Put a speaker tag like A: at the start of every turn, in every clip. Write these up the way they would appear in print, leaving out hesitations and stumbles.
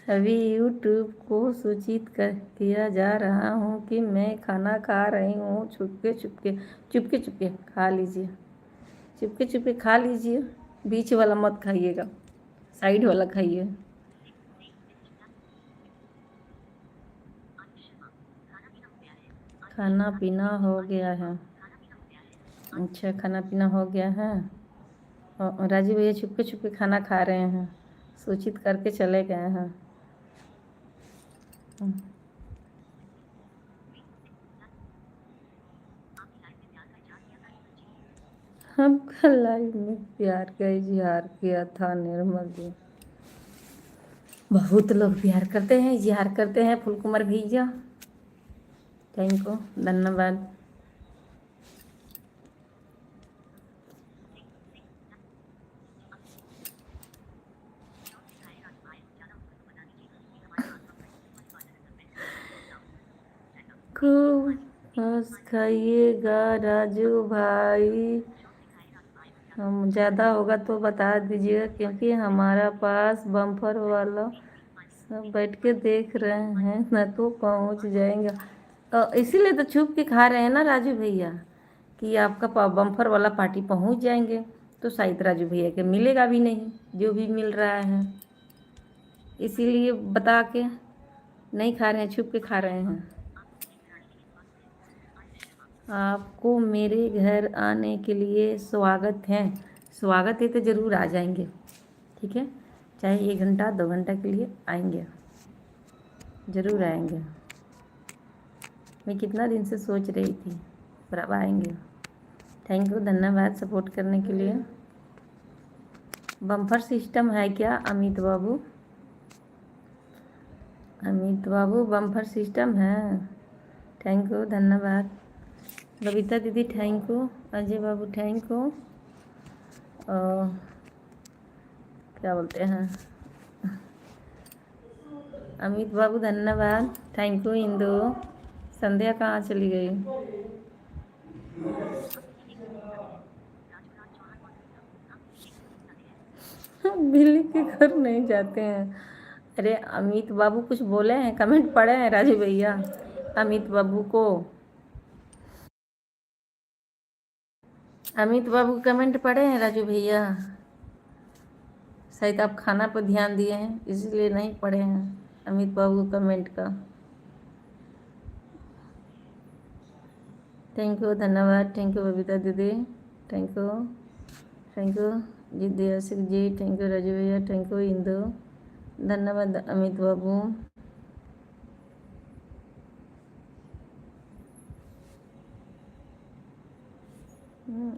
A: सभी यूट्यूब को सूचित कर किया जा रहा हूँ कि मैं खाना खा रही हूँ। चुपके चुपके चुपके चुपके खा लीजिए, चुपके चुपके खा लीजिए। बीच वाला मत खाइएगा, साइड वाला खाइए। खाना पीना हो गया है। अच्छा, खाना पीना हो गया है। और राजीव भैया चुपके चुपके खाना खा रहे हैं, सूचित करके चले गए हैं। हमका लाइव में प्यार का इजहार किया था निर्मल जी। बहुत लोग प्यार करते हैं, इजहार करते हैं। फूल कुमार भैया थैंक यू, धन्यवाद। खूब हंस खाइएगा राजू भाई। हम ज़्यादा होगा तो बता दीजिएगा, क्योंकि हमारा पास बम्पर वाला सब बैठ के देख रहे हैं, न तो पहुंच जाएंगे। इसीलिए तो छुप के खा रहे हैं ना राजू भैया, कि आपका बम्पर वाला पार्टी पहुंच जाएंगे तो शायद राजू भैया के मिलेगा भी नहीं जो भी मिल रहा है। इसीलिए बता के नहीं खा रहे हैं, छुप के खा रहे हैं। आपको मेरे घर आने के लिए स्वागत है। स्वागत है तो ज़रूर आ जाएंगे, ठीक है। चाहे 1 घंटा 2 घंटा के लिए आएंगे, ज़रूर आएंगे। मैं कितना दिन से सोच रही थी, पर अब आएंगे। थैंक यू, धन्यवाद सपोर्ट करने के लिए। बम्पर सिस्टम है क्या अमित बाबू? अमित बाबू बम्पर सिस्टम है। थैंक यू, धन्यवाद। बबीता दीदी thank you. Ajay Babu thank you. क्या बोलते हैं, अमित बाबू धन्यवाद, थैंक यू। इंदु संध्या कहाँ चली गई? बिल्ली के घर नहीं जाते हैं। अरे अमित बाबू कुछ बोले हैं, कमेंट पढ़े हैं राजू भैया अमित बाबू को? अमित बाबू कमेंट पढ़े हैं राजू भैया? शायद आप खाना पर ध्यान दिए हैं इसलिए नहीं पढ़े हैं अमित बाबू कमेंट का। थैंक यू, धन्यवाद। थैंक यू बबीता दीदी, thank you. Thank you ji दियासिक जी, थैंक यू राजू भैया, थैंक यू इंदु, धन्यवाद अमित बाबू।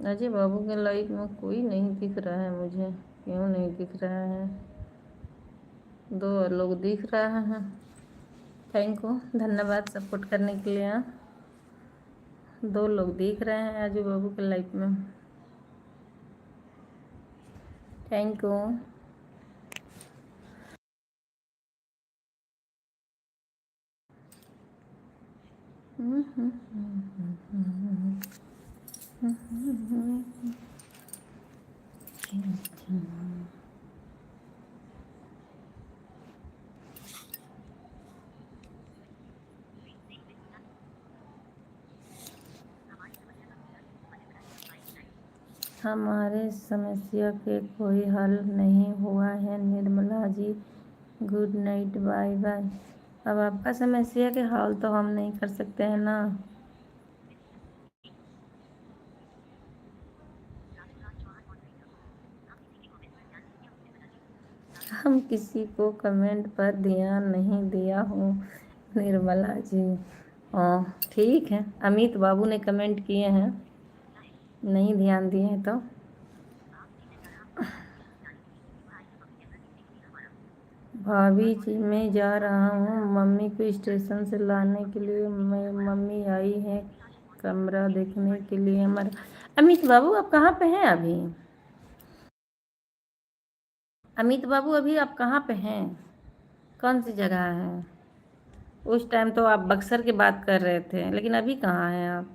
A: अजय बाबू के लाइफ में कोई नहीं दिख रहा है मुझे, क्यों नहीं दिख रहा है? 2 लोग दिख रहा है। थैंक यू, धन्यवाद सपोर्ट करने के लिए। 2 लोग दिख रहे हैं अजय बाबू के लाइफ में। Thank you. हमारे समस्या के कोई हल नहीं हुआ है Nirmala ji. Good night, bye bye. अब आपका समस्या के हल तो हम नहीं कर सकते हैं ना। हम किसी को कमेंट पर ध्यान नहीं दिया हूँ निर्मला जी। ठीक है, अमित बाबू ने कमेंट किए हैं, नहीं ध्यान दिए हैं तो। भाभी जी मैं जा रहा हूँ मम्मी को स्टेशन से लाने के लिए। मैं मम्मी आई है कमरा देखने के लिए हमारा। अमित बाबू आप कहाँ पे हैं अभी? अमित बाबू अभी आप कहाँ पे हैं, कौन सी जगह है? उस टाइम तो आप बक्सर की बात कर रहे थे, लेकिन अभी कहाँ हैं आप?